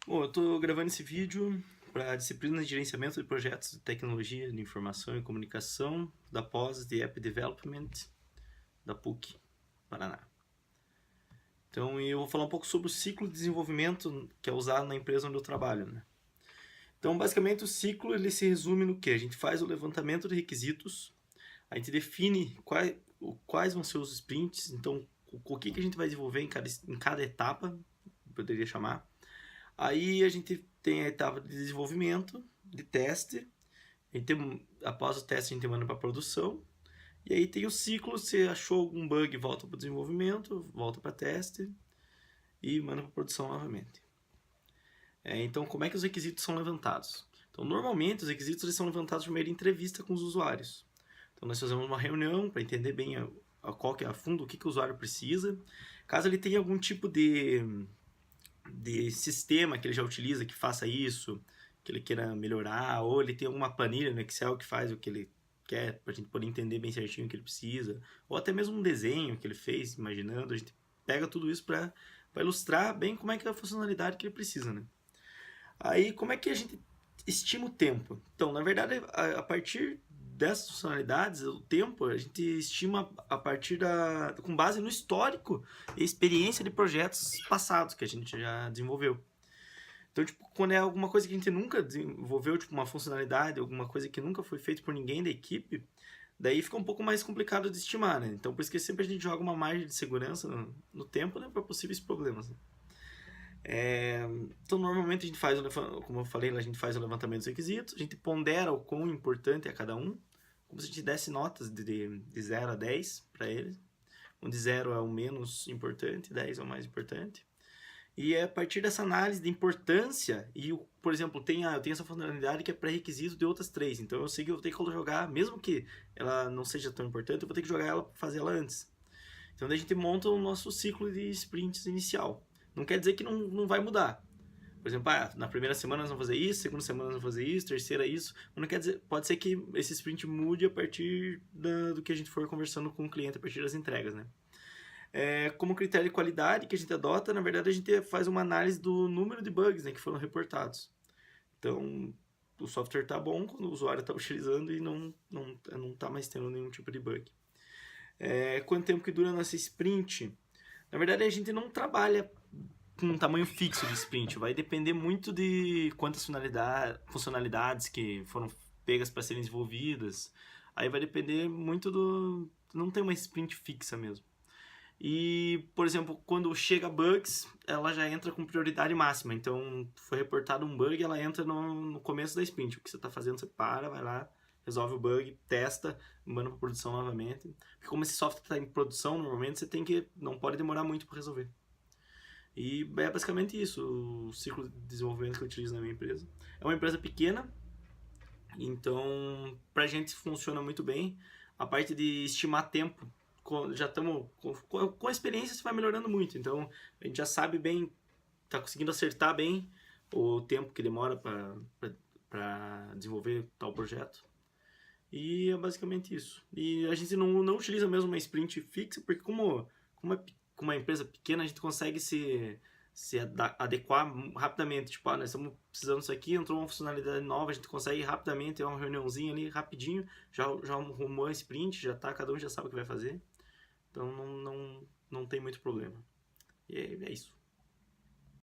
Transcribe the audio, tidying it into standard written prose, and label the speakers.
Speaker 1: Bom, eu estou gravando esse vídeo para a disciplina de gerenciamento de projetos de tecnologia de informação e comunicação da pós de App Development da PUC, Paraná. Então, eu vou falar um pouco sobre o ciclo de desenvolvimento que é usado na empresa onde eu trabalho, né? Então, basicamente, o ciclo ele se resume no que? A gente faz o levantamento de requisitos, a gente define quais vão ser os sprints, então, o que a gente vai desenvolver em cada etapa, poderia chamar. Aí a gente tem a etapa de desenvolvimento, de teste, após o teste a gente manda para produção, e aí tem o ciclo, se achou algum bug, volta para o desenvolvimento, volta para teste e manda para produção novamente. Então, como é que os requisitos são levantados? Então, normalmente os requisitos eles são levantados por meio de entrevista com os usuários. Então, nós fazemos uma reunião para entender bem qual que é a fundo, o que o usuário precisa. Caso ele tenha algum tipo de sistema que ele já utiliza que faça isso, que ele queira melhorar, ou ele tem alguma planilha no Excel que faz o que ele quer, para a gente poder entender bem certinho o que ele precisa, ou até mesmo um desenho que ele fez, imaginando, a gente pega tudo isso para ilustrar bem como é que é a funcionalidade que ele precisa, né? Aí, como é que a gente estima o tempo? Então, na verdade, a partir dessas funcionalidades, o tempo a gente estima a partir com base no histórico e experiência de projetos passados que a gente já desenvolveu. Então, tipo, quando é alguma coisa que a gente nunca desenvolveu, tipo uma funcionalidade, alguma coisa que nunca foi feita por ninguém da equipe, daí fica um pouco mais complicado de estimar, né? Então, por isso que sempre a gente joga uma margem de segurança no tempo, né, para possíveis problemas, né? Então, normalmente a gente faz, como eu falei, a gente faz o levantamento dos requisitos, a gente pondera o quão importante é cada um, como se a gente desse notas de 0 a 10 para eles, onde 0 é o menos importante, 10 é o mais importante. E é a partir dessa análise de importância, por exemplo, eu tenho essa funcionalidade que é pré-requisito de outras 3, então eu sei que eu vou ter que jogar, mesmo que ela não seja tão importante, eu vou ter que jogar ela para fazer ela antes. Então daí a gente monta o nosso ciclo de sprints inicial. Não quer dizer que não vai mudar. Por exemplo, na primeira semana nós vamos fazer isso, segunda semana nós vamos fazer isso, terceira isso. Mas não quer dizer, pode ser que esse sprint mude a partir do que a gente for conversando com o cliente a partir das entregas, né? Como critério de qualidade que a gente adota, na verdade a gente faz uma análise do número de bugs, né, que foram reportados. Então, o software está bom quando o usuário está utilizando e não está mais tendo nenhum tipo de bug. Quanto tempo que dura a nossa sprint? Na verdade, a gente não trabalha com um tamanho fixo de sprint. Vai depender muito de quantas funcionalidades que foram pegas para serem desenvolvidas. Aí vai depender muito do... Não tem uma sprint fixa mesmo. E, por exemplo, quando chega bugs, ela já entra com prioridade máxima. Então, foi reportado um bug, ela entra no começo da sprint. O que você está fazendo, você para, vai lá, resolve o bug, testa, manda para produção novamente. Porque como esse software está em produção, normalmente não pode demorar muito para resolver. E é basicamente isso, o ciclo de desenvolvimento que eu utilizo na minha empresa. É uma empresa pequena, então pra gente funciona muito bem. A parte de estimar tempo, já estamos com a experiência, você vai melhorando muito. Então a gente já sabe bem, está conseguindo acertar bem o tempo que demora para desenvolver tal projeto. E é basicamente isso. E a gente não utiliza mesmo uma sprint fixa, porque como uma empresa pequena, a gente consegue se adequar rapidamente. Tipo, nós estamos precisando disso aqui, entrou uma funcionalidade nova, a gente consegue rapidamente ter uma reuniãozinha ali, rapidinho, já arrumou a sprint, cada um já sabe o que vai fazer. Então não tem muito problema. E é isso.